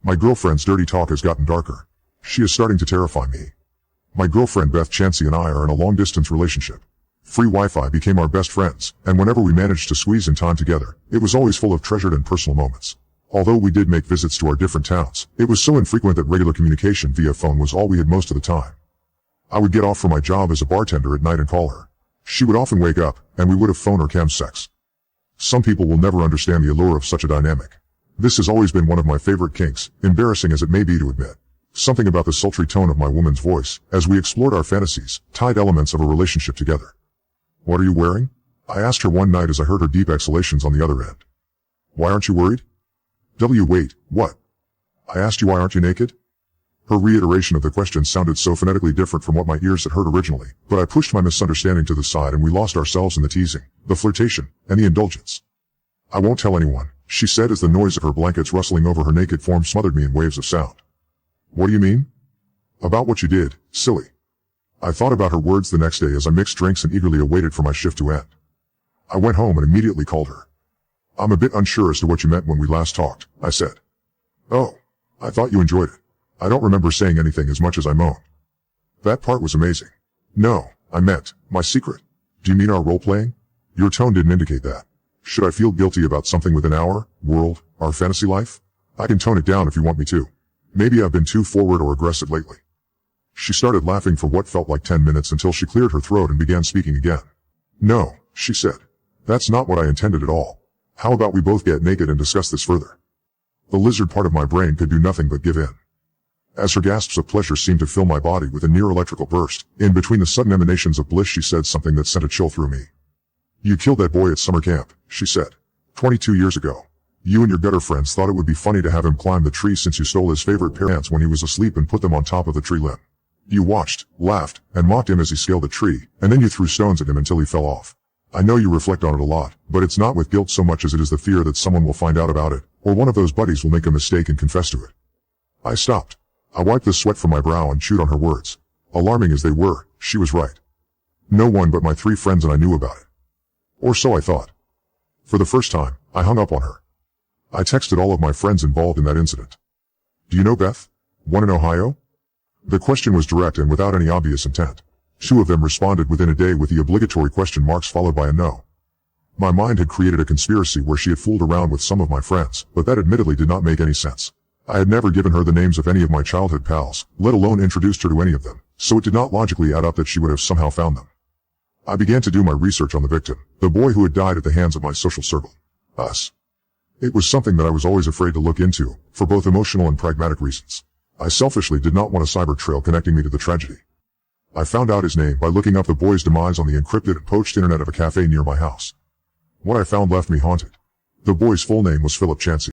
My girlfriend's dirty talk has gotten darker. She is starting to terrify me. My girlfriend Beth Chansey and I are in a long-distance relationship. Free Wi-Fi became our best friends, and whenever we managed to squeeze in time together, it was always full of treasured and personal moments. Although we did make visits to our different towns, it was so infrequent that regular communication via phone was all we had most of the time. I would get off from my job as a bartender at night and call her. She would often wake up, and we would have phone or cam sex. Some people will never understand the allure of such a dynamic. This has always been one of my favorite kinks, embarrassing as it may be to admit. Something about the sultry tone of my woman's voice, as we explored our fantasies, tied elements of a relationship together. "What are you wearing?" I asked her one night as I heard her deep exhalations on the other end. "Why aren't you worried?" Wait, what? I asked you, why aren't you naked? Her reiteration of the question sounded so phonetically different from what my ears had heard originally, but I pushed my misunderstanding to the side and we lost ourselves in the teasing, the flirtation, and the indulgence. "I won't tell anyone," she said as the noise of her blankets rustling over her naked form smothered me in waves of sound. "What do you mean?" "About what you did, silly." I thought about her words the next day as I mixed drinks and eagerly awaited for my shift to end. I went home and immediately called her. "I'm a bit unsure as to what you meant when we last talked," I said. "Oh, I thought you enjoyed it. I don't remember saying anything as much as I moaned." "That part was amazing." "No, I meant, my secret." "Do you mean our role-playing?" "Your tone didn't indicate that." "Should I feel guilty about something within our world, our fantasy life?" "I can tone it down if you want me to. Maybe I've been too forward or aggressive lately." She started laughing for what felt like 10 minutes until she cleared her throat and began speaking again. "No," she said. "That's not what I intended at all. How about we both get naked and discuss this further?" The lizard part of my brain could do nothing but give in. As her gasps of pleasure seemed to fill my body with a near electrical burst, in between the sudden emanations of bliss she said something that sent a chill through me. "You killed that boy at summer camp," she said. 22 years ago. You and your gutter friends thought it would be funny to have him climb the tree since you stole his favorite pair of pants when he was asleep and put them on top of the tree limb. You watched, laughed, and mocked him as he scaled the tree, and then you threw stones at him until he fell off. I know you reflect on it a lot, but it's not with guilt so much as it is the fear that someone will find out about it, or one of those buddies will make a mistake and confess to it. I stopped. I wiped the sweat from my brow and chewed on her words. Alarming as they were, she was right. No one but my 3 friends and I knew about it. Or so I thought. For the first time, I hung up on her. I texted all of my friends involved in that incident. "Do you know Beth? One in Ohio?" The question was direct and without any obvious intent. 2 of them responded within a day with the obligatory question marks followed by a no. My mind had created a conspiracy where she had fooled around with some of my friends, but that admittedly did not make any sense. I had never given her the names of any of my childhood pals, let alone introduced her to any of them, so it did not logically add up that she would have somehow found them. I began to do my research on the victim, the boy who had died at the hands of my social circle. Us. It was something that I was always afraid to look into, for both emotional and pragmatic reasons. I selfishly did not want a cyber trail connecting me to the tragedy. I found out his name by looking up the boy's demise on the encrypted and poached internet of a cafe near my house. What I found left me haunted. The boy's full name was Philip Chansey.